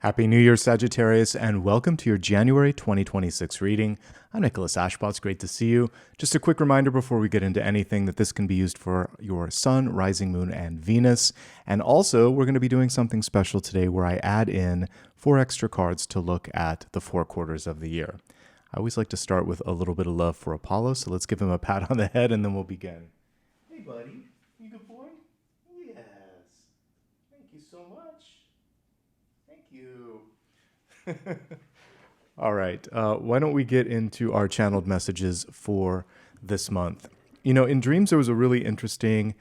Happy New Year, Sagittarius, and welcome to your January 2026 reading. I'm Nicholas Ashbaugh. It's great to see you. Just a quick reminder before we get into anything that this can be used for your Sun, Rising Moon, and Venus. And also, we're going to be doing something special today where I add in 4 extra cards to look at the 4 quarters of the year. I always like to start with a little bit of love for Apollo, so let's give him a pat on the head and then we'll begin. Hey, buddy. You good boy? Yes. Thank you so much. Thank you. All right. Why don't we get into our channeled messages for this month? You know, in dreams, there was a really interesting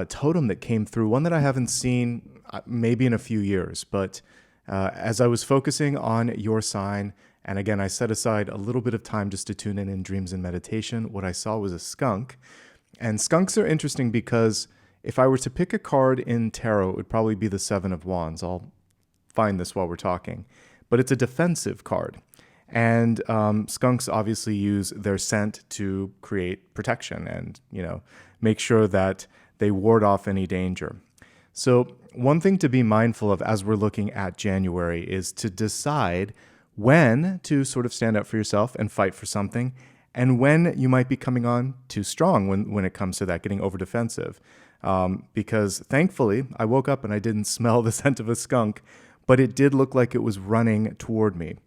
totem that came through, one that I haven't seen maybe in a few years. But as I was focusing on your sign, and again, I set aside a little bit of time just to tune in dreams and meditation, what I saw was a skunk. And skunks are interesting because if I were to pick a card in tarot, it would probably be the Seven of Wands. I'll find this while we're talking, but it's a defensive card. And skunks obviously use their scent to create protection and, you know, make sure that they ward off any danger. So one thing to be mindful of as we're looking at January is to decide when to sort of stand up for yourself and fight for something, and when you might be coming on too strong when it comes to that, getting over defensive. Because thankfully, I woke up and I didn't smell the scent of a skunk, but it did look like it was running toward me.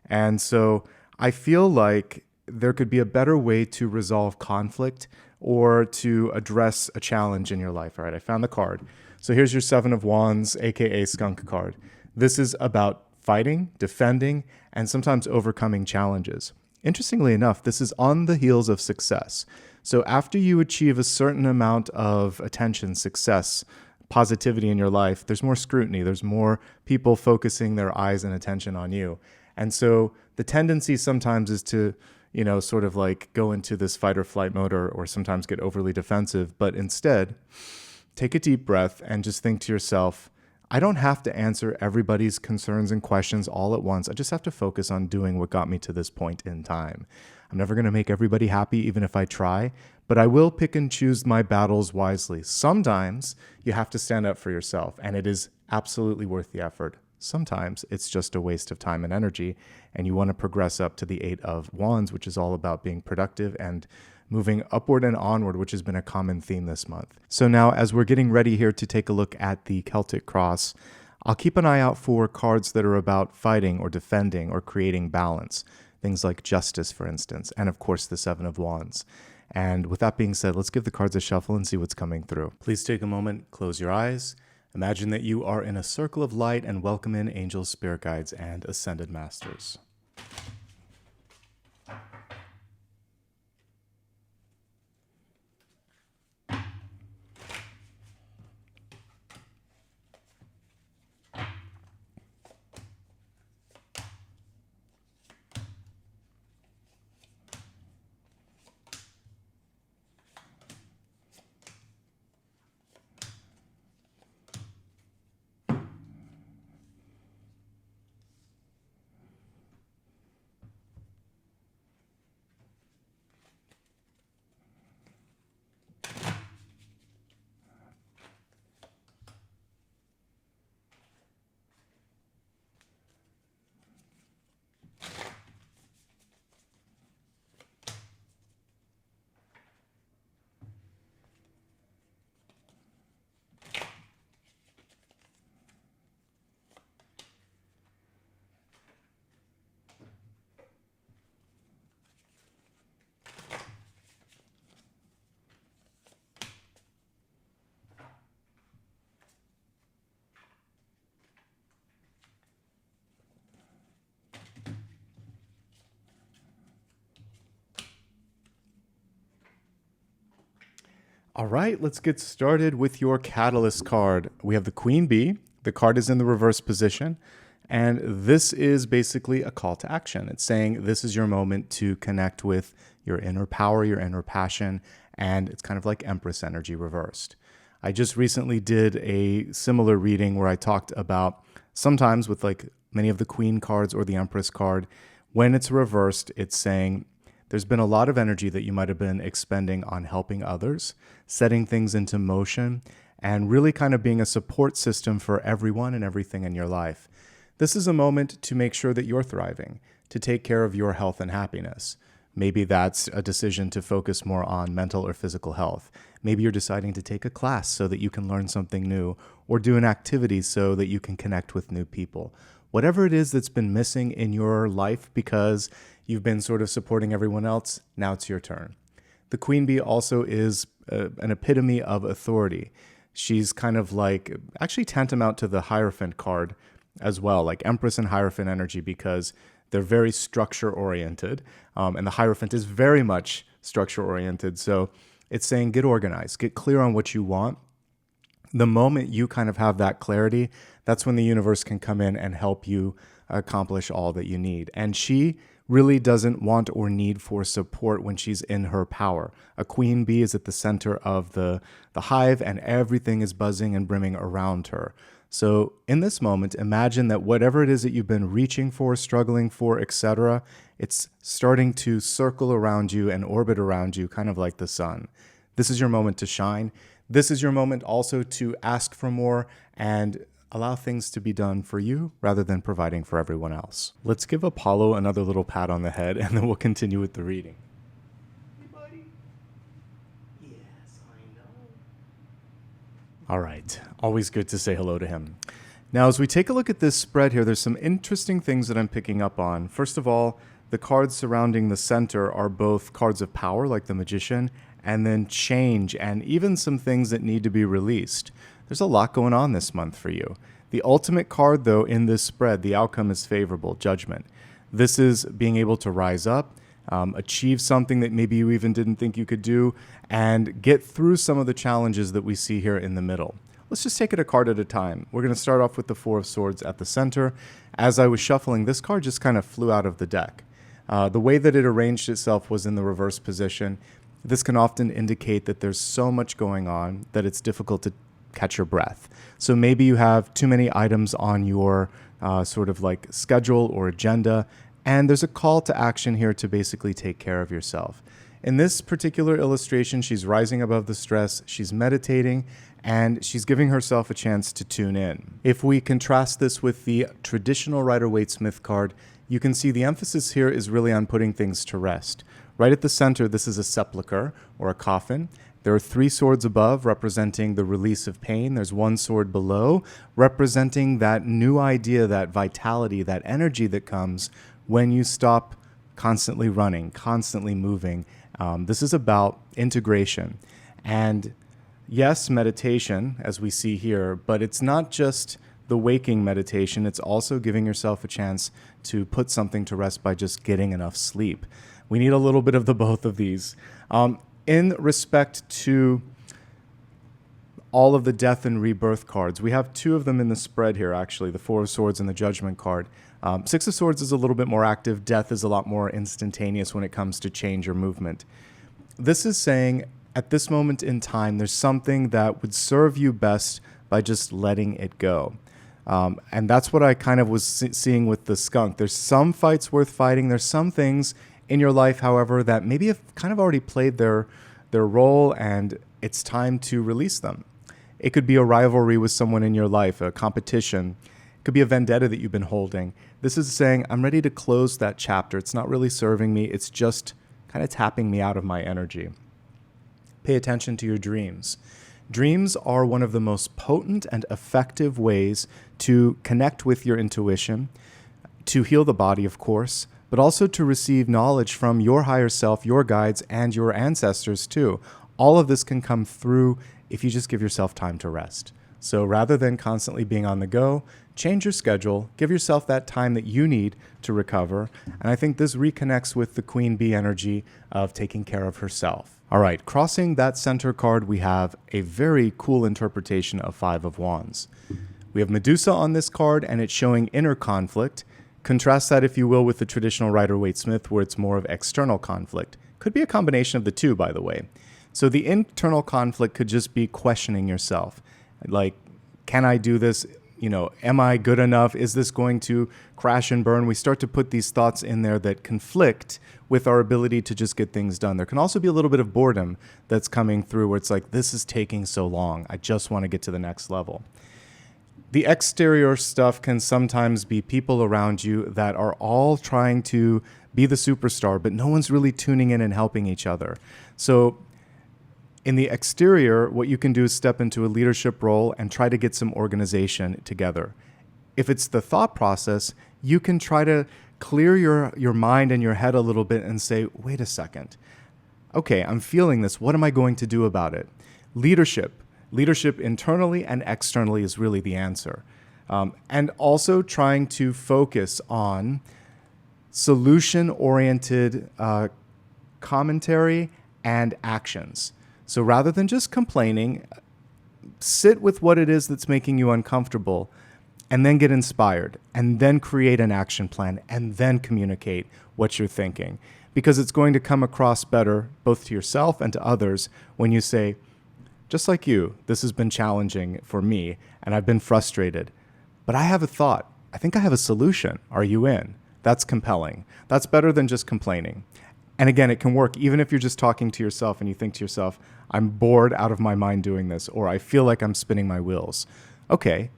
And so I feel like there could be a better way to resolve conflict or to address a challenge in your life. All right, I found the card. So here's your Seven of Wands, aka skunk card. This is about fighting, defending, and sometimes overcoming challenges. Interestingly enough, this is on the heels of success. So after you achieve a certain amount of attention, success, positivity in your life, there's more scrutiny. There's more people focusing their eyes and attention on you. And so the tendency sometimes is to, you know, sort of like go into this fight or flight mode or sometimes get overly defensive. But instead, take a deep breath and just think to yourself, I don't have to answer everybody's concerns and questions all at once. I just have to focus on doing what got me to this point in time. I'm never going to make everybody happy, even if I try, but I will pick and choose my battles wisely. Sometimes you have to stand up for yourself, and it is absolutely worth the effort. Sometimes it's just a waste of time and energy, and you want to progress up to the Eight of Wands, which is all about being productive and moving upward and onward, which has been a common theme this month. So now, as we're getting ready here to take a look at the Celtic Cross, I'll keep an eye out for cards that are about fighting or defending or creating balance. Things like justice, for instance, and of course the Seven of Wands. And with that being said, let's give the cards a shuffle and see what's coming through. Please take a moment, close your eyes. Imagine that you are in a circle of light and welcome in angels, spirit guides, and ascended masters. All right, let's get started with your Catalyst card. We have the Queen Bee. The card is in the reverse position, and this is basically a call to action. It's saying this is your moment to connect with your inner power, your inner passion, and it's kind of like Empress energy reversed. I just recently did a similar reading where I talked about sometimes with like many of the Queen cards or the Empress card, when it's reversed, it's saying there's been a lot of energy that you might have been expending on helping others, setting things into motion, and really kind of being a support system for everyone and everything in your life. This is a moment to make sure that you're thriving, to take care of your health and happiness. Maybe that's a decision to focus more on mental or physical health. Maybe you're deciding to take a class so that you can learn something new, or do an activity so that you can connect with new people. Whatever it is that's been missing in your life because you've been sort of supporting everyone else, now it's your turn. The Queen Bee also is an epitome of authority. She's kind of like, actually tantamount to the Hierophant card as well, like Empress and Hierophant energy, because they're very structure-oriented, and the Hierophant is very much structure-oriented. So it's saying get organized, get clear on what you want. The moment you kind of have that clarity, that's when the universe can come in and help you accomplish all that you need. And she really doesn't want or need for support when she's in her power. A queen bee is at the center of the hive, and everything is buzzing and brimming around her. So in this moment, imagine that whatever it is that you've been reaching for, struggling for, etc., it's starting to circle around you and orbit around you, kind of like the sun. This is your moment to shine. This is your moment also to ask for more and allow things to be done for you rather than providing for everyone else. Let's give Apollo another little pat on the head, and then we'll continue with the reading. Hey, buddy. Yes, I know. All right. Always good to say hello to him. Now, as we take a look at this spread here, there's some interesting things that I'm picking up on. First of all, the cards surrounding the center are both cards of power, like the Magician, and then change, and even some things that need to be released. There's a lot going on this month for you. The ultimate card, though, in this spread, the outcome is favorable, Judgment. This is being able to rise up, achieve something that maybe you even didn't think you could do, and get through some of the challenges that we see here in the middle. Let's just take it a card at a time. We're going to start off with the Four of Swords at the center. As I was shuffling, this card just kind of flew out of the deck. The way that it arranged itself was in the reverse position. This can often indicate that there's so much going on that it's difficult to catch your breath. So maybe you have too many items on your sort of like schedule or agenda, and there's a call to action here to basically take care of yourself. In this particular illustration, she's rising above the stress, she's meditating, and she's giving herself a chance to tune in. If we contrast this with the traditional Rider-Waite-Smith card, you can see the emphasis here is really on putting things to rest. Right at the center, this is a sepulcher, or a coffin. There are 3 swords above, representing the release of pain. There's 1 sword below, representing that new idea, that vitality, that energy that comes when you stop constantly running, constantly moving. This is about integration. And yes, meditation, as we see here, but it's not just the waking meditation. It's also giving yourself a chance to put something to rest by just getting enough sleep. We need a little bit of the both of these. In respect to all of the death and rebirth cards, we have 2 of them in the spread here, actually, the Four of Swords and the Judgment card. 6 of Swords is a little bit more active. Death is a lot more instantaneous when it comes to change or movement. This is saying, at this moment in time, there's something that would serve you best by just letting it go. And that's what I kind of was seeing with the skunk. There's some fights worth fighting. There's some things in your life, however, that maybe have kind of already played their role, and it's time to release them. It could be a rivalry with someone in your life, a competition. It could be a vendetta that you've been holding. This is saying, I'm ready to close that chapter. It's not really serving me. It's just kind of tapping me out of my energy. Pay attention to your dreams. Dreams are one of the most potent and effective ways to connect with your intuition, to heal the body, of course, but also to receive knowledge from your higher self, your guides, and your ancestors too. All of this can come through if you just give yourself time to rest. So rather than constantly being on the go, change your schedule, give yourself that time that you need to recover. And I think this reconnects with the Queen Bee energy of taking care of herself. All right, crossing that center card, we have a very cool interpretation of 5 of Wands. We have Medusa on this card, and it's showing inner conflict. Contrast that, if you will, with the traditional Rider-Waite-Smith, where it's more of external conflict. Could be a combination of the two, by the way. So the internal conflict could just be questioning yourself. Like, can I do this? You know, am I good enough? Is this going to crash and burn? We start to put these thoughts in there that conflict with our ability to just get things done. There can also be a little bit of boredom that's coming through, where it's like, this is taking so long. I just want to get to the next level. The exterior stuff can sometimes be people around you that are all trying to be the superstar, but no one's really tuning in and helping each other. So in the exterior, what you can do is step into a leadership role and try to get some organization together. If it's the thought process, you can try to clear your mind and your head a little bit and say, wait a second. Okay, I'm feeling this. What am I going to do about it? Leadership internally and externally is really the answer. And also trying to focus on solution-oriented commentary and actions. So rather than just complaining, sit with what it is that's making you uncomfortable and then get inspired and then create an action plan and then communicate what you're thinking. Because it's going to come across better both to yourself and to others when you say, just like you, this has been challenging for me and I've been frustrated, but I have a thought. I think I have a solution. Are you in? That's compelling. That's better than just complaining. And again, it can work even if you're just talking to yourself and you think to yourself, I'm bored out of my mind doing this, or I feel like I'm spinning my wheels. Okay,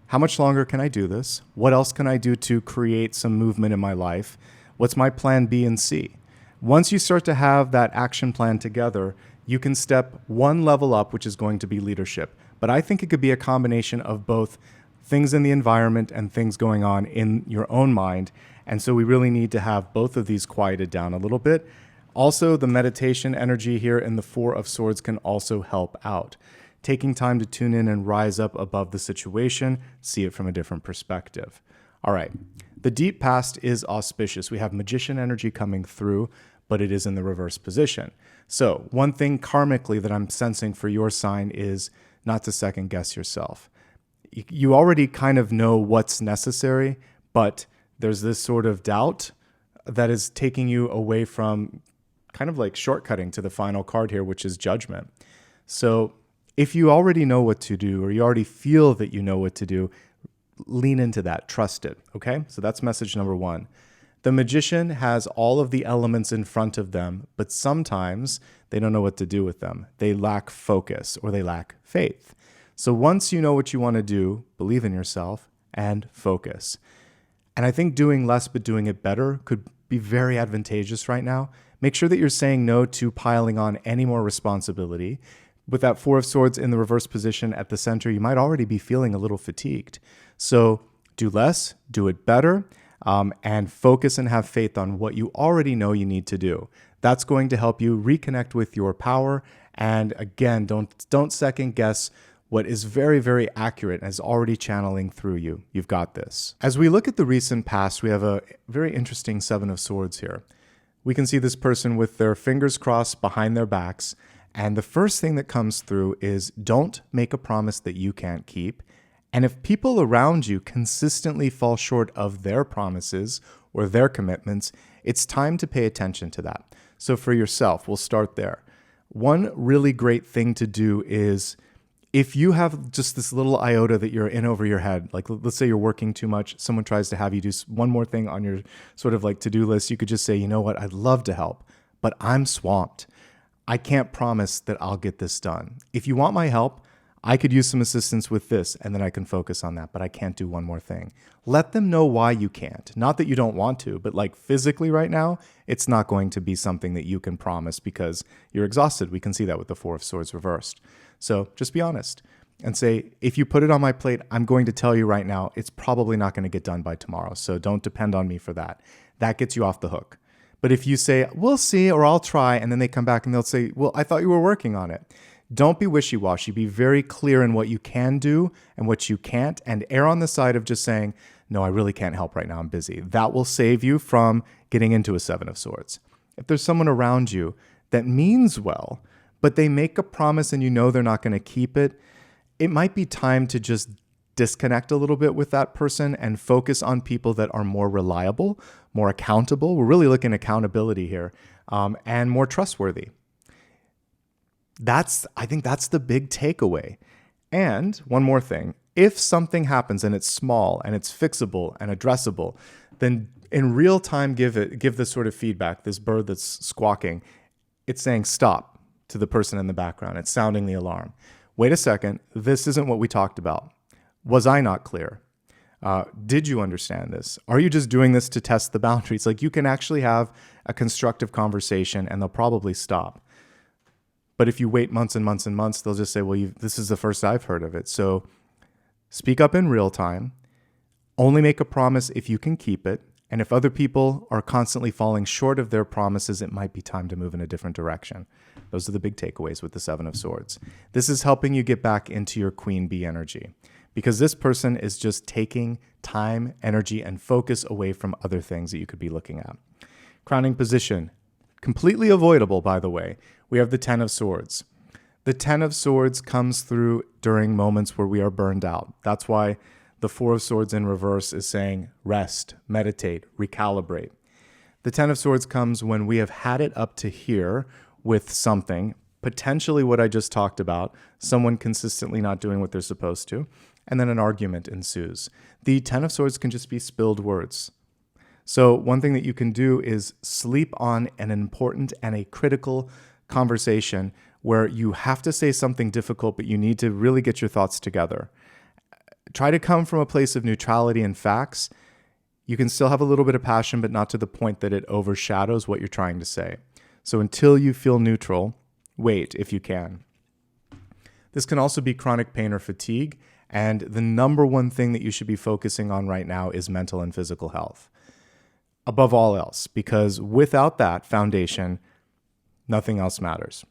how much longer can I do this? What else can I do to create some movement in my life? What's my plan B and C? Once you start to have that action plan together, you can step one level up, which is going to be leadership. But I think it could be a combination of both things in the environment and things going on in your own mind. And so we really need to have both of these quieted down a little bit. Also, the meditation energy here in the Four of Swords can also help out. Taking time to tune in and rise up above the situation, see it from a different perspective. All right, the deep past is auspicious. We have Magician energy coming through, but it is in the reverse position. So one thing karmically that I'm sensing for your sign is not to second guess yourself. You already kind of know what's necessary, but there's this sort of doubt that is taking you away from kind of like shortcutting to the final card here, which is Judgment. So if you already know what to do, or you already feel that you know what to do, lean into that, trust it, okay? So that's message number one. The Magician has all of the elements in front of them, but sometimes they don't know what to do with them. They lack focus or they lack faith. So once you know what you want to do, believe in yourself and focus. And I think doing less but doing it better could be very advantageous right now. Make sure that you're saying no to piling on any more responsibility. With that Four of Swords in the reverse position at the center, you might already be feeling a little fatigued. So do less, do it better, and focus and have faith on what you already know you need to do. That's going to help you reconnect with your power. And again, don't second guess what is very, very accurate and is already channeling through you. You've got this. As we look at the recent past, we have a very interesting Seven of Swords here. We can see this person with their fingers crossed behind their backs. And the first thing that comes through is don't make a promise that you can't keep. And if people around you consistently fall short of their promises or their commitments, it's time to pay attention to that. So for yourself, we'll start there. One really great thing to do is if you have just this little iota that you're in over your head, like let's say you're working too much, someone tries to have you do one more thing on your sort of like to-do list, you could just say, you know what, I'd love to help, but I'm swamped. I can't promise that I'll get this done. If you want my help, I could use some assistance with this and then I can focus on that, but I can't do one more thing. Let them know why you can't. Not that you don't want to, but like physically right now, it's not going to be something that you can promise because you're exhausted. We can see that with the Four of Swords reversed. So just be honest and say, if you put it on my plate, I'm going to tell you right now, it's probably not going to get done by tomorrow. So don't depend on me for that. That gets you off the hook. But if you say, we'll see, or I'll try, and then they come back and they'll say, well, I thought you were working on it. Don't be wishy-washy. Be very clear in what you can do and what you can't, and err on the side of just saying, no, I really can't help right now. I'm busy. That will save you from getting into a Seven of Swords. If there's someone around you that means well, but they make a promise and you know they're not going to keep it, it might be time to just disconnect a little bit with that person and focus on people that are more reliable, more accountable. We're really looking at accountability here, and more trustworthy. I think that's the big takeaway. And one more thing, if something happens and it's small and it's fixable and addressable, then in real time give this sort of feedback, this bird that's squawking, it's saying stop to the person in the background. It's sounding the alarm. Wait a second, this isn't what we talked about. Was I not clear? Did you understand this? Are you just doing this to test the boundaries? Like, you can actually have a constructive conversation and they'll probably stop. But if you wait months and months and months, they'll just say, well, this is the first I've heard of it. So speak up in real time. Only make a promise if you can keep it. And if other people are constantly falling short of their promises, it might be time to move in a different direction. Those are the big takeaways with the Seven of Swords. This is helping you get back into your Queen Bee energy, because this person is just taking time, energy, and focus away from other things that you could be looking at. Crowning position, completely avoidable, by the way. We have the Ten of Swords. The Ten of Swords comes through during moments where we are burned out. That's why the Four of Swords in reverse is saying rest, meditate, recalibrate. The Ten of Swords comes when we have had it up to here with something, potentially what I just talked about, someone consistently not doing what they're supposed to, and then an argument ensues. The Ten of Swords can just be spilled words. So one thing that you can do is sleep on an important and a critical conversation where you have to say something difficult, but you need to really get your thoughts together. Try to come from a place of neutrality and facts. You can still have a little bit of passion, but not to the point that it overshadows what you're trying to say. So until you feel neutral, wait if you can. This can also be chronic pain or fatigue. And the number one thing that you should be focusing on right now is mental and physical health. Above all else, because without that foundation, nothing else matters.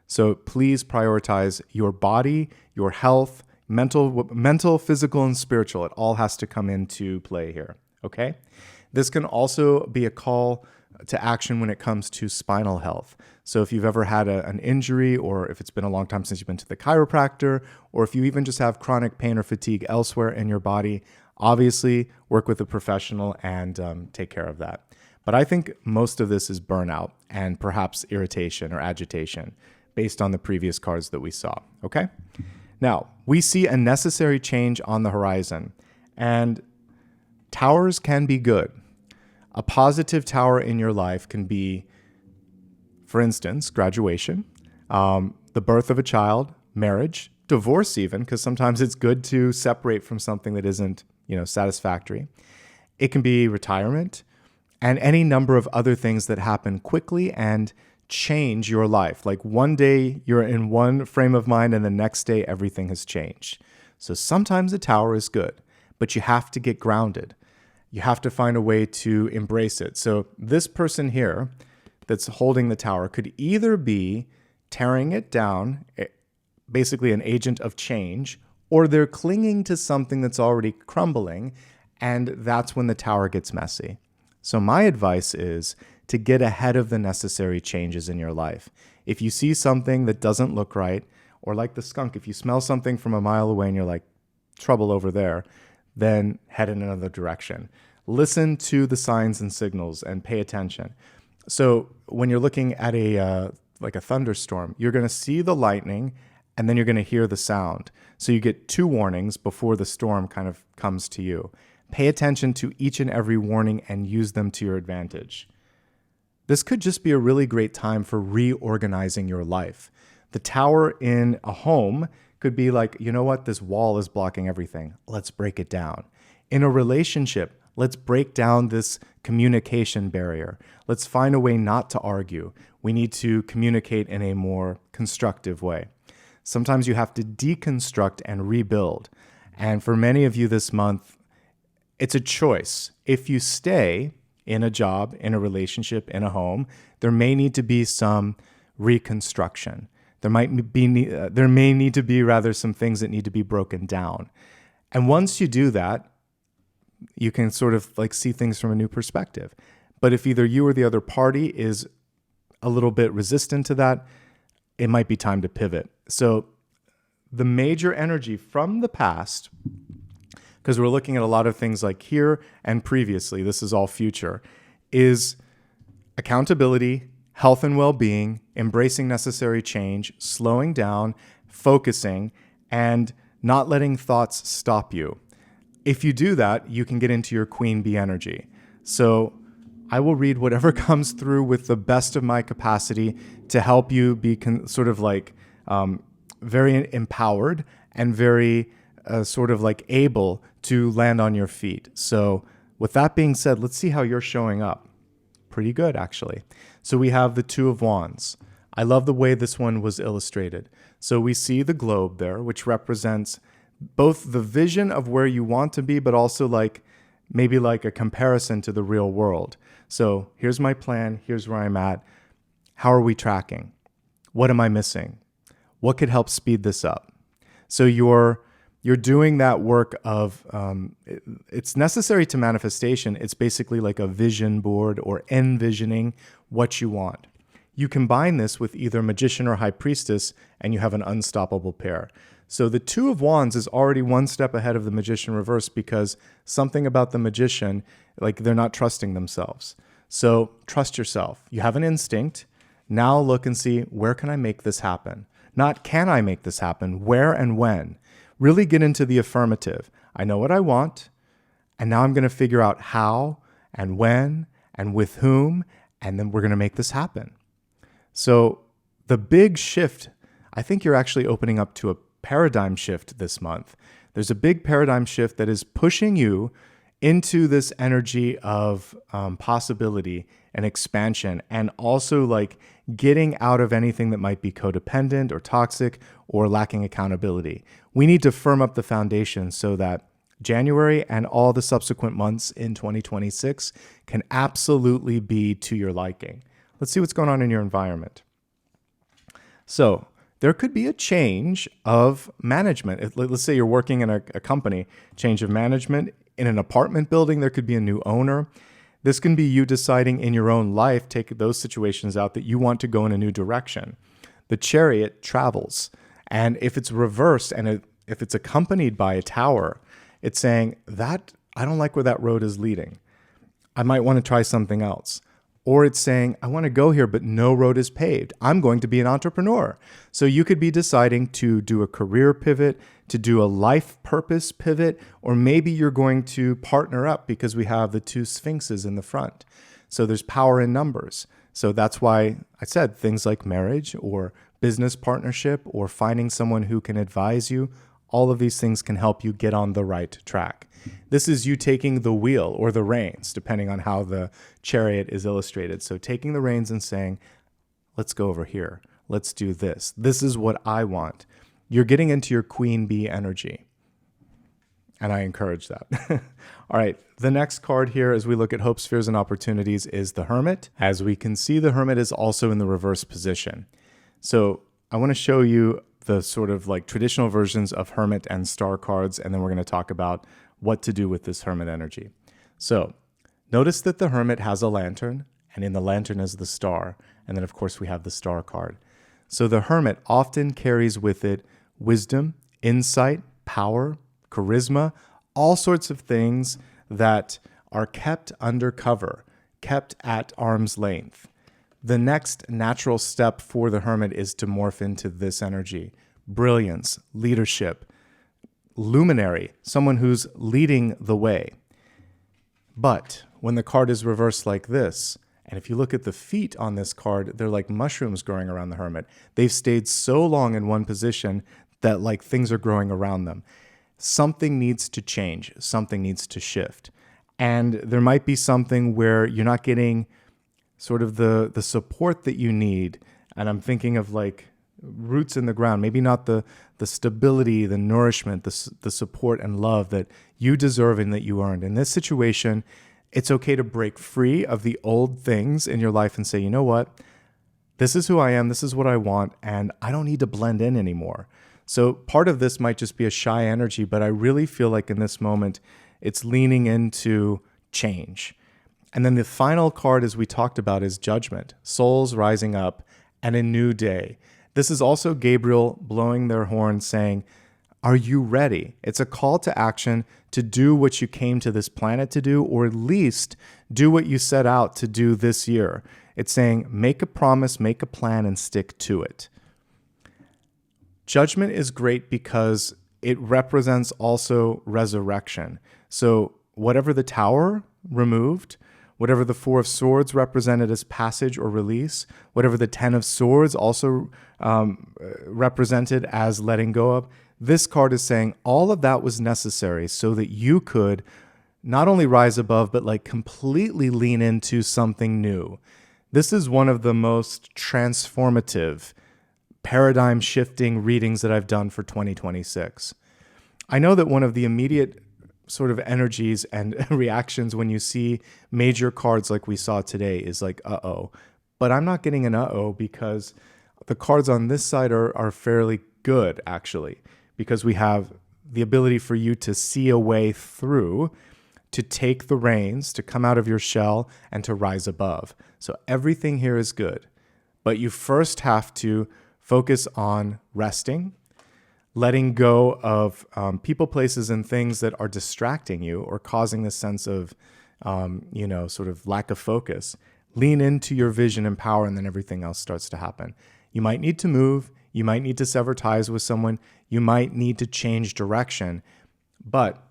So please prioritize your body, your health, mental, physical, and spiritual. It all has to come into play here, okay? This can also be a call to action when it comes to spinal health. So if you've ever had an injury, or if it's been a long time since you've been to the chiropractor, or if you even just have chronic pain or fatigue elsewhere in your body, obviously work with a professional and take care of that. But I think most of this is burnout and perhaps irritation or agitation based on the previous cards that we saw, okay? Now, we see a necessary change on the horizon, and towers can be good. A positive tower in your life can be, for instance, graduation, the birth of a child, marriage, divorce even, because sometimes it's good to separate from something that isn't, satisfactory. It can be retirement and any number of other things that happen quickly and change your life. Like one day you're in one frame of mind and the next day everything has changed. So sometimes a tower is good, but you have to get grounded. You have to find a way to embrace it. So this person here that's holding the tower could either be tearing it down, basically an agent of change, or they're clinging to something that's already crumbling, and that's when the tower gets messy. So my advice is to get ahead of the necessary changes in your life. If you see something that doesn't look right, or like the skunk, if you smell something from a mile away and you're like, trouble over there, then head in another direction. Listen to the signs and signals and pay attention. So when you're looking at a thunderstorm, you're going to see the lightning and then you're going to hear the sound. So you get two warnings before the storm kind of comes to you. Pay attention to each and every warning and use them to your advantage. This could just be a really great time for reorganizing your life. The tower in a home could be like, you know what, this wall is blocking everything. Let's break it down. In a relationship, let's break down this communication barrier. Let's find a way not to argue. We need to communicate in a more constructive way. Sometimes you have to deconstruct and rebuild. And for many of you this month, it's a choice. If you stay in a job, in a relationship, in a home, there may need to be some reconstruction. There may need to be some things that need to be broken down. And once you do that, you can sort of like see things from a new perspective. But if either you or the other party is a little bit resistant to that, it might be time to pivot. So the major energy from the past, because we're looking at a lot of things like here and previously, this is all future, is accountability, health and well-being, embracing necessary change, slowing down, focusing, and not letting thoughts stop you. If you do that, you can get into your Queen Bee energy. So I will read whatever comes through with the best of my capacity to help you be very empowered and very sort of like able to land on your feet. So with that being said, let's see how you're showing up. Pretty good, actually. So we have the Two of Wands. I love the way this one was illustrated. So we see the globe there, which represents both the vision of where you want to be, but also like maybe like a comparison to the real world. So here's my plan. Here's where I'm at. How are we tracking? What am I missing? What could help speed this up? So you're doing that work of, it's necessary to manifestation. It's basically like a vision board or envisioning what you want. You combine this with either Magician or High Priestess, and you have an unstoppable pair. So the Two of Wands is already one step ahead of the Magician reverse, because something about the Magician, like they're not trusting themselves. So trust yourself. You have an instinct. Now look and see, where can I make this happen? Not can I make this happen, where and when. Really get into the affirmative. I know what I want, and now I'm going to figure out how and when and with whom, and then we're going to make this happen. So the big shift, I think you're actually opening up to a paradigm shift this month. There's a big paradigm shift that is pushing you into this energy of possibility and expansion, and also like getting out of anything that might be codependent or toxic or lacking accountability. We need to firm up the foundation so that January and all the subsequent months in 2026 can absolutely be to your liking. Let's see what's going on in your environment. So there could be a change of management. Let's say you're working in a company, change of management. In an apartment building, there could be a new owner. This can be you deciding in your own life, take those situations out, that you want to go in a new direction. The Chariot travels. And if it's reversed and if it's accompanied by a tower, it's saying that I don't like where that road is leading. I might want to try something else. Or it's saying, I want to go here, but no road is paved. I'm going to be an entrepreneur. So you could be deciding to do a career pivot, to do a life purpose pivot, or maybe you're going to partner up because we have the two sphinxes in the front. So there's power in numbers. So that's why I said things like marriage or business partnership or finding someone who can advise you. All of these things can help you get on the right track. This is you taking the wheel or the reins, depending on how the Chariot is illustrated. So taking the reins and saying, let's go over here. Let's do this. This is what I want. You're getting into your queen bee energy. And I encourage that. All right. The next card here, as we look at hopes, fears, and opportunities, is the Hermit. As we can see, the Hermit is also in the reverse position. So I want to show you the sort of like traditional versions of Hermit and Star cards, and then we're going to talk about what to do with this Hermit energy. So notice that the Hermit has a lantern, and in the lantern is the star. And then, of course, we have the Star card. So the Hermit often carries with it wisdom, insight, power, charisma, all sorts of things that are kept undercover, kept at arm's length. The next natural step for the Hermit is to morph into this energy: brilliance, leadership, luminary, someone who's leading the way. But when the card is reversed like this, and if you look at the feet on this card, they're like mushrooms growing around the Hermit. They've stayed so long in one position that like things are growing around them. Something needs to change. Something needs to shift. And there might be something where you're not getting sort of the support that you need. And I'm thinking of like roots in the ground, maybe not the stability, the nourishment, the support and love that you deserve and that you earned. In this situation, it's okay to break free of the old things in your life and say, you know what? This is who I am. This is what I want. And I don't need to blend in anymore. So part of this might just be a shy energy, but I really feel like in this moment, it's leaning into change. And then the final card, as we talked about, is Judgment, souls rising up, and a new day. This is also Gabriel blowing their horn saying, are you ready? It's a call to action to do what you came to this planet to do, or at least do what you set out to do this year. It's saying, make a promise, make a plan, and stick to it. Judgment is great because it represents also resurrection. So whatever the Tower removed, whatever the Four of Swords represented as passage or release, whatever the Ten of Swords also represented as letting go of, This card is saying all of that was necessary so that you could not only rise above, but like completely lean into something new. This is one of the most transformative, paradigm shifting readings that I've done for 2026. I know that one of the immediate sort of energies and reactions when you see major cards like we saw today is like, uh-oh. But I'm not getting an uh-oh because the cards on this side are fairly good, actually, because we have the ability for you to see a way through, to take the reins, to come out of your shell, and to rise above. So everything here is good. But you first have to focus on resting, letting go of people, places, and things that are distracting you or causing this sense of, sort of lack of focus. Lean into your vision and power, and then everything else starts to happen. You might need to move. You might need to sever ties with someone. You might need to change direction, but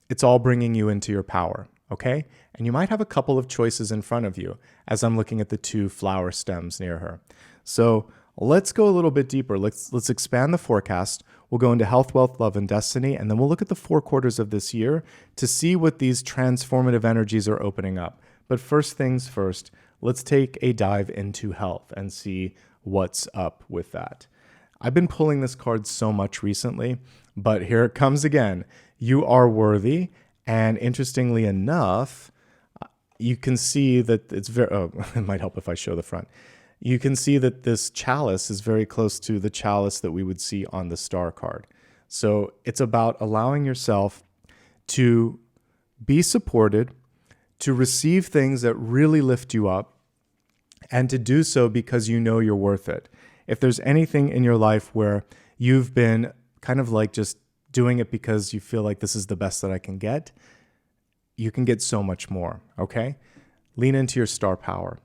it's all bringing you into your power, okay? And you might have a couple of choices in front of you as I'm looking at the two flower stems near her. So let's go a little bit deeper. Let's expand the forecast. We'll go into health, wealth, love, and destiny, and then we'll look at the 4 quarters of this year to see what these transformative energies are opening up. But first things first, let's take a dive into health and see what's up with that. I've been pulling this card so much recently, but here it comes again. You are worthy, and interestingly enough, you can see that it's very, it might help if I show the front. You can see that this chalice is very close to the chalice that we would see on the star card. So it's about allowing yourself to be supported, to receive things that really lift you up, and to do so because you know you're worth it. If there's anything in your life where you've been kind of like just doing it because you feel like this is the best that I can get, you can get so much more, okay? Lean into your star power.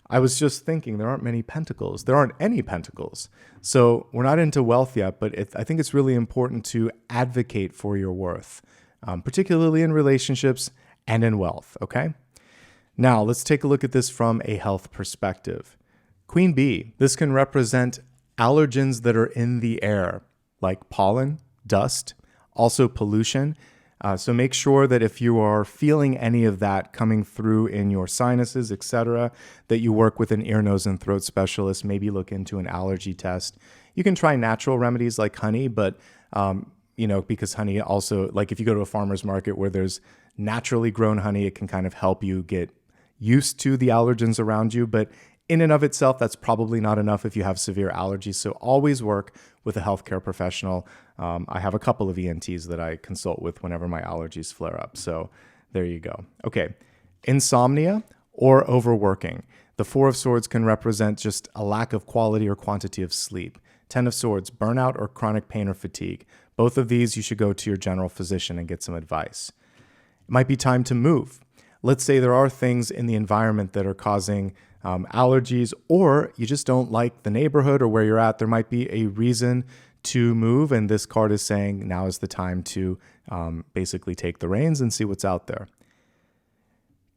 I was just thinking there aren't many pentacles. There aren't any pentacles. So we're not into wealth yet, but I think it's really important to advocate for your worth, particularly in relationships and in wealth, okay? Now, let's take a look at this from a health perspective. Queen Bee, this can represent allergens that are in the air, like pollen, dust, also pollution. So make sure that if you are feeling any of that coming through in your sinuses, etc., that you work with an ear, nose, and throat specialist. Maybe look into an allergy test. You can try natural remedies like honey, but because honey also, like if you go to a farmer's market where there's naturally grown honey, it can kind of help you get used to the allergens around you. But in and of itself, that's probably not enough if you have severe allergies. So always work with a healthcare professional. I have a couple of ENTs that I consult with whenever my allergies flare up. So there you go. Okay. Insomnia or overworking. The 4 of Swords can represent just a lack of quality or quantity of sleep. 10 of Swords, burnout or chronic pain or fatigue. Both of these, you should go to your general physician and get some advice. It might be time to move. Let's say there are things in the environment that are causing allergies, or you just don't like the neighborhood or where you're at. There might be a reason to move, and this card is saying now is the time to basically take the reins and see what's out there.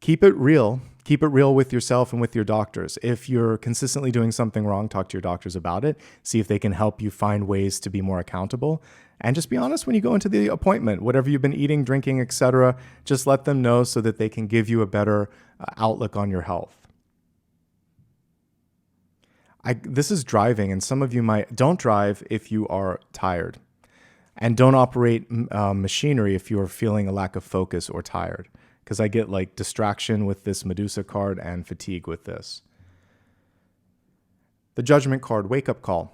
Keep it real. Keep it real with yourself and with your doctors. If you're consistently doing something wrong, talk to your doctors about it. See if they can help you find ways to be more accountable. And just be honest when you go into the appointment. Whatever you've been eating, drinking, etc., just let them know so that they can give you a better outlook on your health. This is driving, and some of you don't drive if you are tired. And don't operate machinery if you are feeling a lack of focus or tired. Because I get like distraction with this Medusa card and fatigue with this. The Judgment card, wake-up call.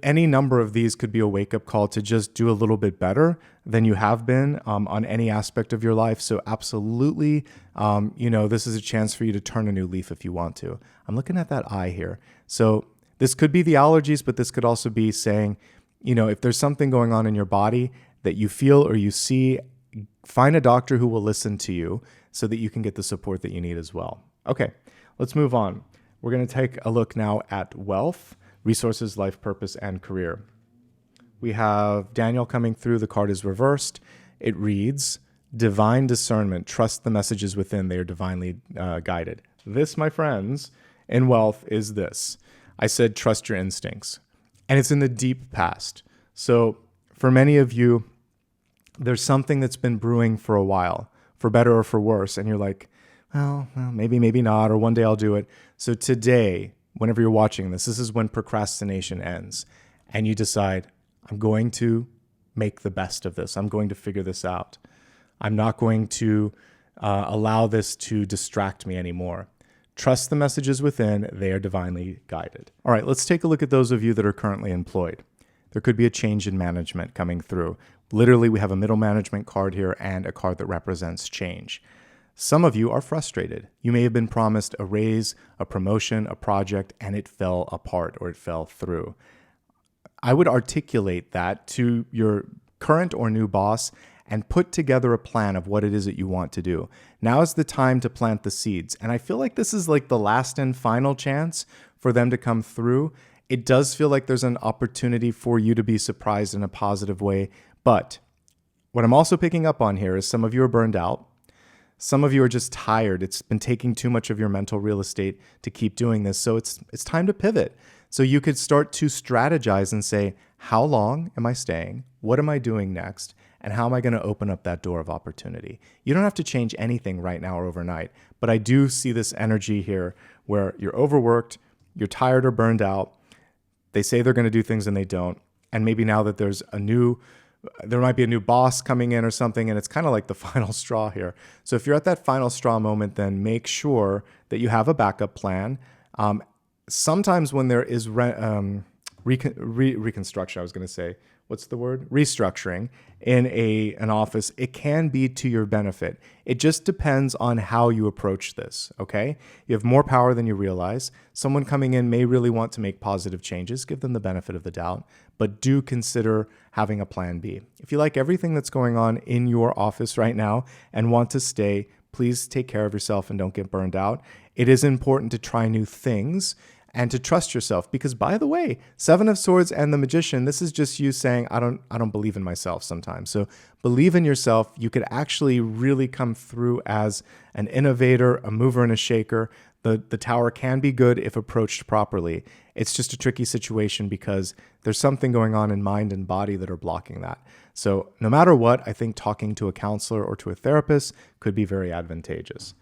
Any number of these could be a wake-up call to just do a little bit better than you have been on any aspect of your life. So absolutely, this is a chance for you to turn a new leaf if you want to. I'm looking at that eye here. So this could be the allergies, but this could also be saying, if there's something going on in your body that you feel or you see, find a doctor who will listen to you so that you can get the support that you need as well. Okay, let's move on. We're going to take a look now at wealth, resources, life purpose, and career. We have Daniel coming through. The card is reversed. It reads, divine discernment. Trust the messages within. They are divinely guided. This, my friends, in wealth is this. I said, trust your instincts. And it's in the deep past. So For many of you, there's something that's been brewing for a while, for better or for worse, and you're like, well, maybe not, or one day I'll do it. So today, whenever you're watching this is when procrastination ends, and you decide, I'm going to make the best of this. I'm going to figure this out. I'm not going to allow this to distract me anymore. Trust the messages within. They are divinely guided. All right, let's take a look at those of you that are currently employed. There could be a change in management coming through. Literally, we have a middle management card here and a card that represents change. Some of you are frustrated. You may have been promised a raise, a promotion, a project, and it fell apart or it fell through. I would articulate that to your current or new boss and put together a plan of what it is that you want to do. Now is the time to plant the seeds. And I feel like this is like the last and final chance for them to come through. It does feel like there's an opportunity for you to be surprised in a positive way. But what I'm also picking up on here is some of you are burned out. Some of you are just tired. It's been taking too much of your mental real estate to keep doing this. So it's time to pivot. So you could start to strategize and say, how long am I staying? What am I doing next? And how am I going to open up that door of opportunity? You don't have to change anything right now or overnight, but I do see this energy here where you're overworked, you're tired or burned out. They say they're going to do things and they don't. And maybe now that there might be a new boss coming in or something, and it's kind of like the final straw here. So if you're at that final straw moment, then make sure that you have a backup plan. Sometimes when there is reconstruction, I was going to say, what's the word? Restructuring in an office, it can be to your benefit. It just depends on how you approach this, okay? You have more power than you realize. Someone coming in may really want to make positive changes. Give them the benefit of the doubt, but do consider having a plan B. If you like everything that's going on in your office right now and want to stay, please take care of yourself and don't get burned out. It is important to try new things and to trust yourself, because by the way, Seven of Swords and the Magician, this is just you saying, I don't believe in myself sometimes. So believe in yourself. You could actually really come through as an innovator, a mover and a shaker. The Tower can be good if approached properly. It's just a tricky situation because there's something going on in mind and body that are blocking that. So no matter what, I think talking to a counselor or to a therapist could be very advantageous.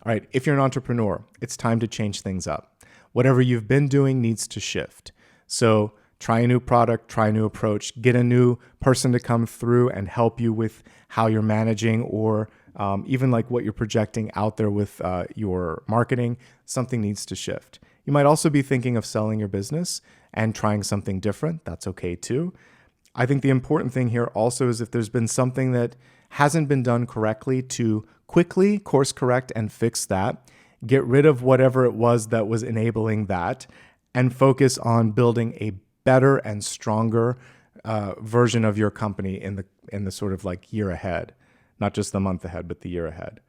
All right, if you're an entrepreneur, it's time to change things up. Whatever you've been doing needs to shift. So try a new product, try a new approach, get a new person to come through and help you with how you're managing or even like what you're projecting out there with your marketing. Something needs to shift. You might also be thinking of selling your business and trying something different. That's okay too. I think the important thing here also is if there's been something that hasn't been done correctly, to quickly course correct and fix that. Get rid of whatever it was that was enabling that and focus on building a better and stronger version of your company in the sort of like year ahead, not just the month ahead, but the year ahead.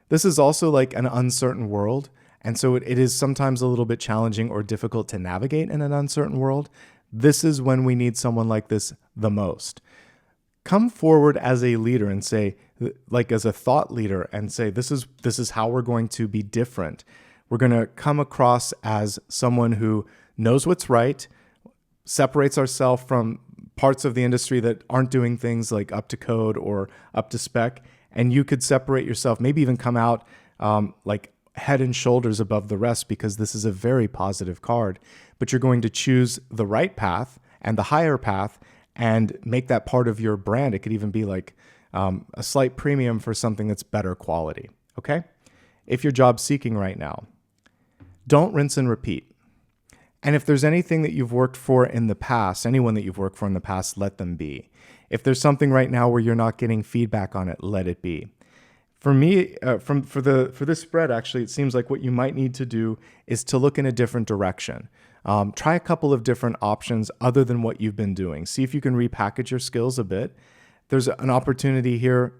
This is also like an uncertain world. And so it is sometimes a little bit challenging or difficult to navigate in an uncertain world. This is when we need someone like this the most. Come forward as a leader and say, like as a thought leader, and say, this is how we're going to be different. We're going to come across as someone who knows what's right, separates ourselves from parts of the industry that aren't doing things like up to code or up to spec. And you could separate yourself, maybe even come out like head and shoulders above the rest, because this is a very positive card. But you're going to choose the right path and the higher path and make that part of your brand. It could even be like a slight premium for something that's better quality, okay? If you're job seeking right now, don't rinse and repeat. And if there's anything that you've worked for in the past, anyone that you've worked for in the past, let them be. If there's something right now where you're not getting feedback on it, let it be. For me, for this spread, actually, it seems like what you might need to do is to look in a different direction. Try a couple of different options other than what you've been doing. See if you can repackage your skills a bit. There's an opportunity here,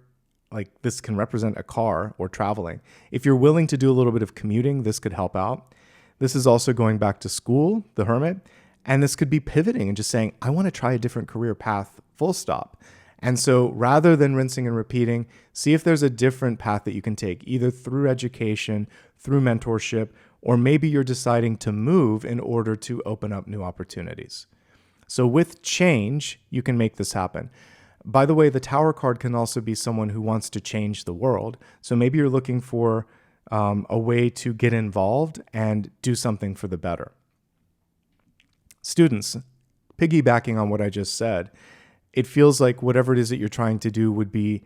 like this can represent a car or traveling. If you're willing to do a little bit of commuting, this could help out. This is also going back to school, the Hermit, and this could be pivoting and just saying, I want to try a different career path, full stop. And so rather than rinsing and repeating, see if there's a different path that you can take, either through education, through mentorship, or maybe you're deciding to move in order to open up new opportunities. So with change, you can make this happen. By the way, the Tower card can also be someone who wants to change the world. So maybe you're looking for a way to get involved and do something for the better. Students, piggybacking on what I just said, it feels like whatever it is that you're trying to do would be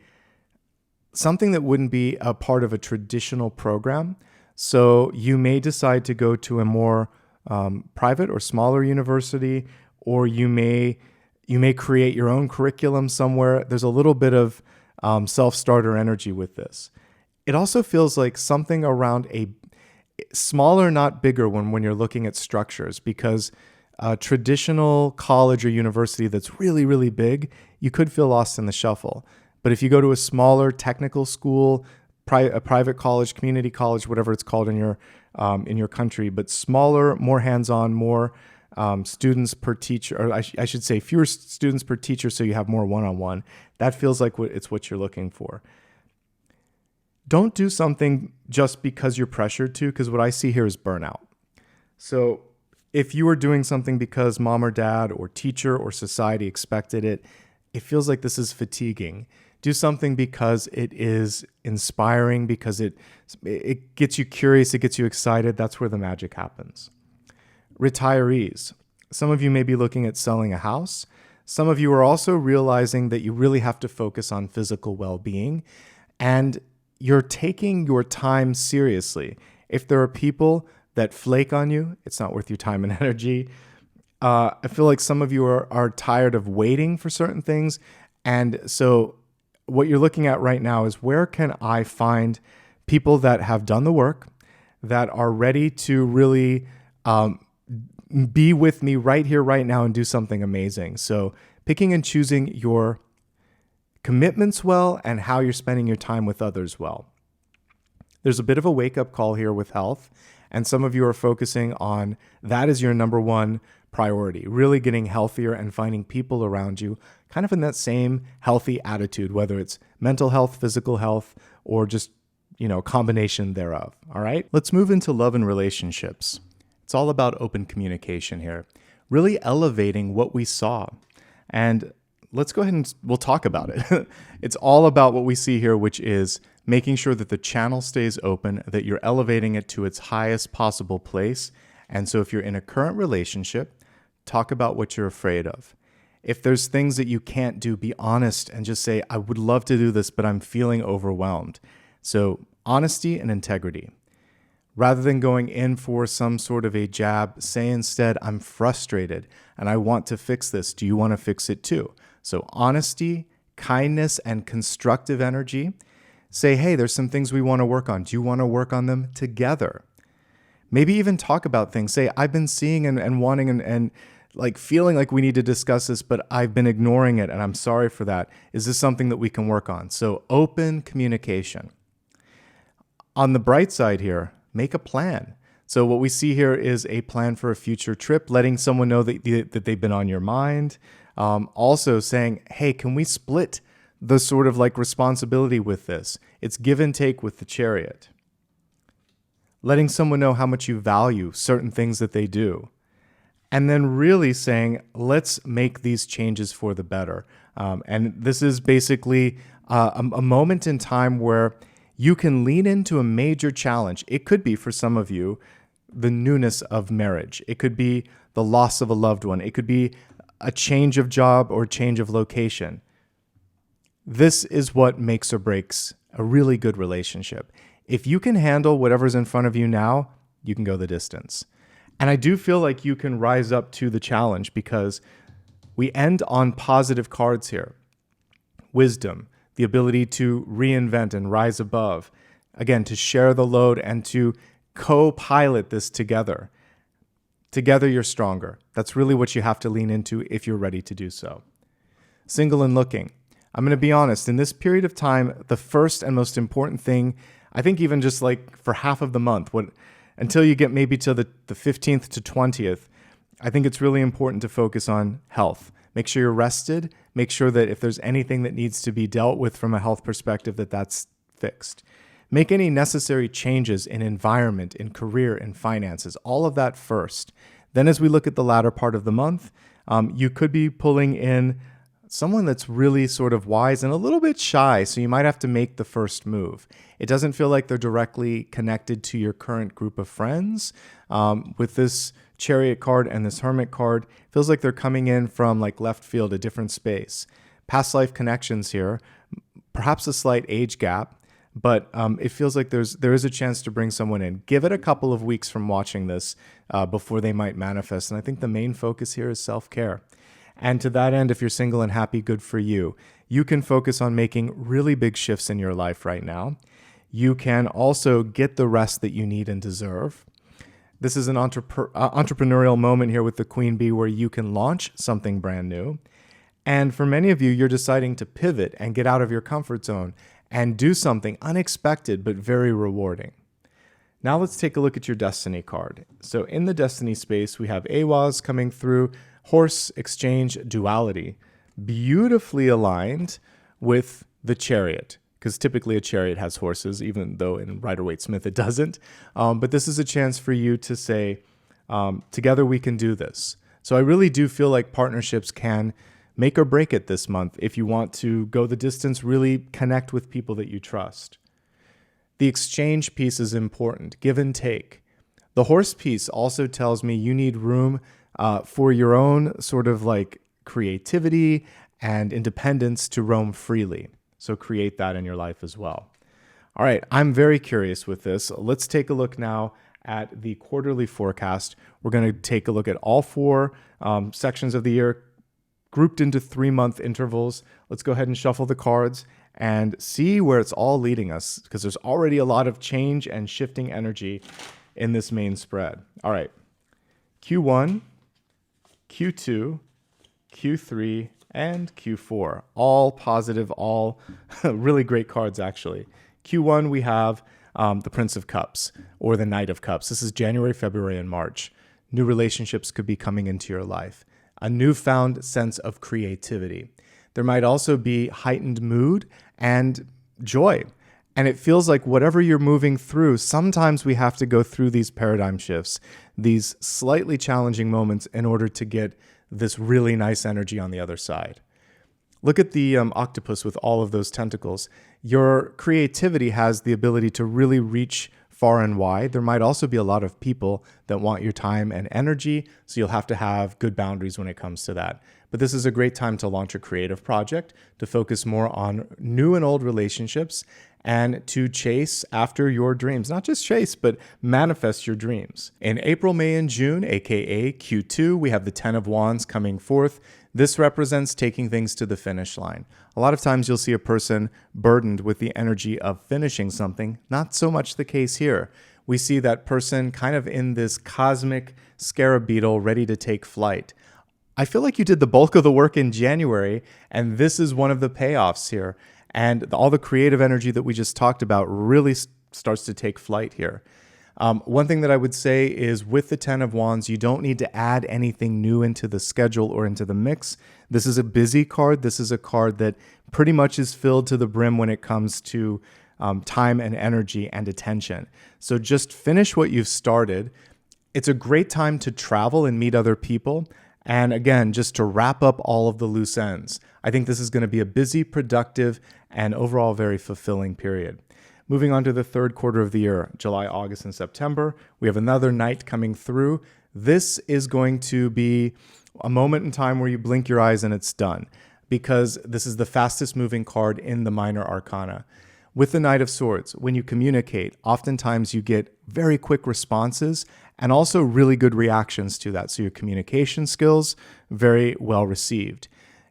something that wouldn't be a part of a traditional program. So you may decide to go to a more private or smaller university, or you may create your own curriculum somewhere. There's a little bit of self-starter energy with this. It also feels like something around a smaller, not bigger one when you're looking at structures, because a traditional college or university that's really, really big, you could feel lost in the shuffle. But if you go to a smaller technical school, a private college, community college, whatever it's called in your country, but smaller, more hands-on, more students per teacher, or I should say fewer students per teacher, so you have more one-on-one. That feels like it's what you're looking for. Don't do something just because you're pressured to, because what I see here is burnout. So if you are doing something because mom or dad or teacher or society expected it, it feels like this is fatiguing. Do something because it is inspiring, because it gets you curious, it gets you excited. That's where the magic happens. Retirees. Some of you may be looking at selling a house. Some of you are also realizing that you really have to focus on physical well-being, and you're taking your time seriously. If there are people that flake on you, it's not worth your time and energy. I feel like some of you are tired of waiting for certain things. And so what you're looking at right now is, where can I find people that have done the work, that are ready to really be with me right here, right now, and do something amazing. So picking and choosing your commitments well and how you're spending your time with others well. There's a bit of a wake-up call here with health, and some of you are focusing on that as your number one priority, really getting healthier and finding people around you kind of in that same healthy attitude, whether it's mental health, physical health, or just, a combination thereof. All right, let's move into love and relationships. It's all about open communication here, really elevating what we saw. And let's go ahead and we'll talk about it. It's all about what we see here, which is making sure that the channel stays open, that you're elevating it to its highest possible place. And so if you're in a current relationship, talk about what you're afraid of. If there's things that you can't do, be honest and just say, I would love to do this, but I'm feeling overwhelmed. So honesty and integrity. Rather than going in for some sort of a jab, say instead, I'm frustrated and I want to fix this. Do you want to fix it too? So honesty, kindness, and constructive energy. Say, hey, there's some things we want to work on. Do you want to work on them together? Maybe even talk about things. Say, I've been seeing and wanting and like feeling like we need to discuss this, but I've been ignoring it and I'm sorry for that. Is this something that we can work on? So open communication. On the bright side here, make a plan. So what we see here is a plan for a future trip, letting someone know that they've been on your mind. Also saying, hey, can we split the sort of like responsibility with this? It's give and take with the Chariot. Letting someone know how much you value certain things that they do. And then really saying, let's make these changes for the better. And this is basically a moment in time where you can lean into a major challenge. It could be, for some of you, the newness of marriage. It could be the loss of a loved one. It could be a change of job or change of location. This is what makes or breaks a really good relationship. If you can handle whatever's in front of you now, you can go the distance. And I do feel like you can rise up to the challenge, because we end on positive cards here. Wisdom, the ability to reinvent and rise above. Again, to share the load and to co-pilot this together. Together, you're stronger. That's really what you have to lean into if you're ready to do so. Single and looking. I'm going to be honest, in this period of time, the first and most important thing, I think even just like for half of the month, until you get maybe to the 15th to 20th, I think it's really important to focus on health. Make sure you're rested. Make sure that if there's anything that needs to be dealt with from a health perspective, that's fixed. Make any necessary changes in environment, in career, in finances, all of that first. Then as we look at the latter part of the month, You could be pulling in someone that's really sort of wise and a little bit shy, so you might have to make the first move. It doesn't feel like they're directly connected to your current group of friends. With this Chariot card and this Hermit card, it feels like they're coming in from like left field, a different space. Past life connections here, perhaps a slight age gap, but it feels like there is a chance to bring someone in. Give it a couple of weeks from watching this before they might manifest. And I think the main focus here is self-care. And to that end, if you're single and happy, good for you. You can focus on making really big shifts in your life right now. You can also get the rest that you need and deserve. This is an entrepreneurial moment here with the Queen Bee where you can launch something brand new. And for many of you, you're deciding to pivot and get out of your comfort zone and do something unexpected but very rewarding. Now let's take a look at your Destiny card. So in the Destiny space, we have Ahwaz coming through, Horse, Exchange, Duality, beautifully aligned with the Chariot, because typically a chariot has horses, even though in Rider-Waite-Smith it doesn't. But this is a chance for you to say, together we can do this. So I really do feel like partnerships can make or break it this month if you want to go the distance, really connect with people that you trust. The exchange piece is important, give and take. The horse piece also tells me you need room for your own sort of like creativity and independence to roam freely. So create that in your life as well. All right, I'm very curious with this. Let's take a look now at the quarterly forecast. We're going to take a look at all four sections of the year grouped into 3-month intervals. Let's go ahead and shuffle the cards and see where it's all leading us, because there's already a lot of change and shifting energy in this main spread. All right, Q1, Q2, Q3, and Q4. All positive, all really great cards, actually. Q1, we have the Prince of Cups or the Knight of Cups. This is January, February, and March. New relationships could be coming into your life. A newfound sense of creativity. There might also be heightened mood and joy. And it feels like whatever you're moving through, sometimes we have to go through these paradigm shifts, these slightly challenging moments in order to get this really nice energy on the other side. Look at the octopus with all of those tentacles. Your creativity has the ability to really reach far and wide. There might also be a lot of people that want your time and energy, so you'll have to have good boundaries when it comes to that. But this is a great time to launch a creative project, to focus more on new and old relationships, and to chase after your dreams. Not just chase, but manifest your dreams. In April, May, and June, aka Q2, we have the 10 of Wands coming forth. This represents taking things to the finish line. A lot of times you'll see a person burdened with the energy of finishing something. Not so much the case here. We see that person kind of in this cosmic scarab beetle ready to take flight. I feel like you did the bulk of the work in January, and this is one of the payoffs here. And all the creative energy that we just talked about really starts to take flight here. One thing that I would say is with the 10 of Wands, you don't need to add anything new into the schedule or into the mix. This is a busy card. This is a card that pretty much is filled to the brim when it comes to time and energy and attention. So just finish what you've started. It's a great time to travel and meet other people. And again, just to wrap up all of the loose ends. I think this is going to be a busy, productive, and overall very fulfilling period. Moving on to the third quarter of the year, July, August, and September, we have another night coming through. This is going to be a moment in time where you blink your eyes and it's done, because this is the fastest moving card in the minor arcana. With the Knight of Swords, when you communicate, oftentimes you get very quick responses and also really good reactions to that. So your communication skills, very well received.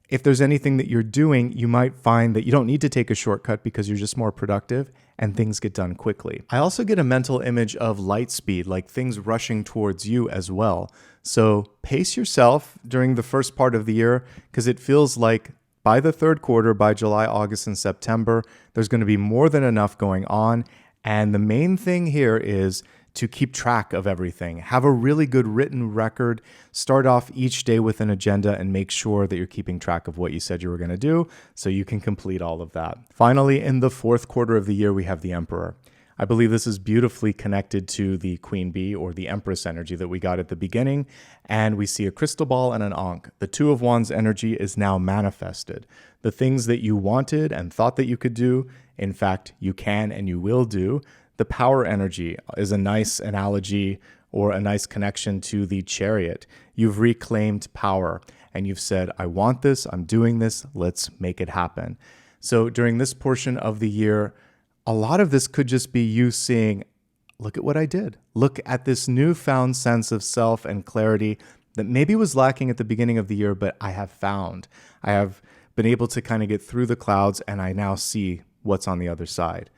If there's anything that you're doing, you might find that you don't need to take a shortcut because you're just more productive and things get done quickly. I also get a mental image of light speed, like things rushing towards you as well. So pace yourself during the first part of the year, because it feels like by the third quarter, by July, August, and September, there's going to be more than enough going on. And the main thing here is to keep track of everything. Have a really good written record. Start off each day with an agenda and make sure that you're keeping track of what you said you were going to do so you can complete all of that. Finally, in the fourth quarter of the year, we have the Emperor. I believe this is beautifully connected to the Queen Bee or the Empress energy that we got at the beginning. And we see a crystal ball and an Ankh. The Two of Wands energy is now manifested. The things that you wanted and thought that you could do, in fact, you can and you will do. The power energy is a nice analogy or a nice connection to the Chariot. You've reclaimed power and you've said, I want this, I'm doing this, let's make it happen. So during this portion of the year, a lot of this could just be you seeing, look at what I did. Look at this newfound sense of self and clarity that maybe was lacking at the beginning of the year, but I have found. I have been able to kind of get through the clouds and I now see what's on the other side.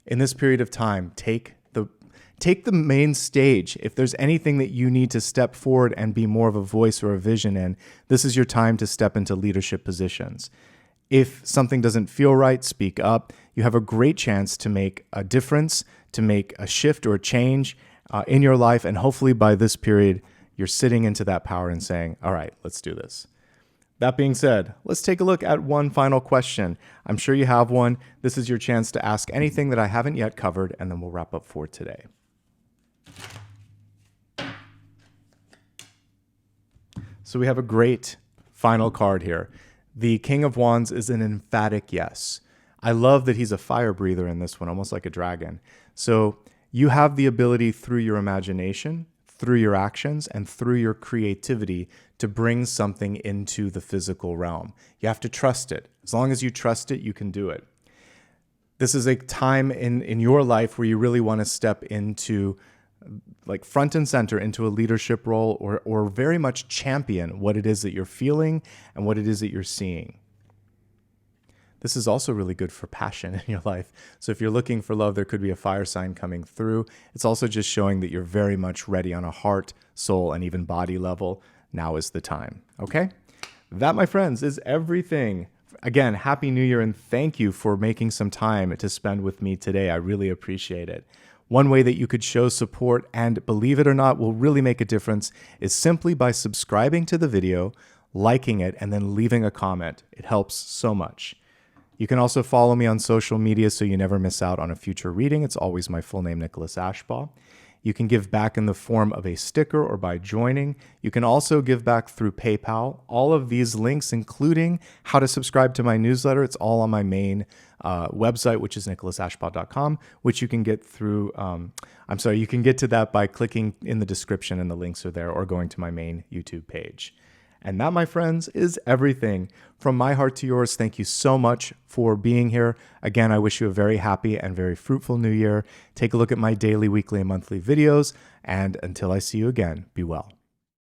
In this period of time, take the main stage. If there's anything that you need to step forward and be more of a voice or a vision in, this is your time to step into leadership positions. If something doesn't feel right, speak up. You have a great chance to make a difference, to make a shift or a change in your life. And hopefully by this period, you're sitting into that power and saying, all right, let's do this. That being said, let's take a look at one final question. I'm sure you have one. This is your chance to ask anything that I haven't yet covered, and then we'll wrap up for today. So we have a great final card here. The King of Wands is an emphatic yes. I love that he's a fire breather in this one, almost like a dragon. So you have the ability through your imagination, through your actions, and through your creativity to bring something into the physical realm. You have to trust it. As long as you trust it, you can do it. This is a time in your life where you really want to step into like front and center into a leadership role or very much champion what it is that you're feeling and what it is that you're seeing. This is also really good for passion in your life. So if you're looking for love, there could be a fire sign coming through. It's also just showing that you're very much ready on a heart, soul, and even body level. Now is the time. Okay? That, my friends, is everything. Again, Happy New Year and thank you for making some time to spend with me today. I really appreciate it. One way that you could show support and, believe it or not, will really make a difference is simply by subscribing to the video, liking it, and then leaving a comment. It helps so much. You can also follow me on social media so you never miss out on a future reading. It's always my full name, Nicholas Ashbaugh. You can give back in the form of a sticker or by joining. You can also give back through PayPal. All of these links, including how to subscribe to my newsletter, it's all on my main website, which is nicholasashbaugh.com, which you can get through, you can get to that by clicking in the description and the links are there or going to my main YouTube page. And that, my friends, is everything. From my heart to yours, thank you so much for being here. Again, I wish you a very happy and very fruitful new year. Take a look at my daily, weekly, and monthly videos. And until I see you again, be well.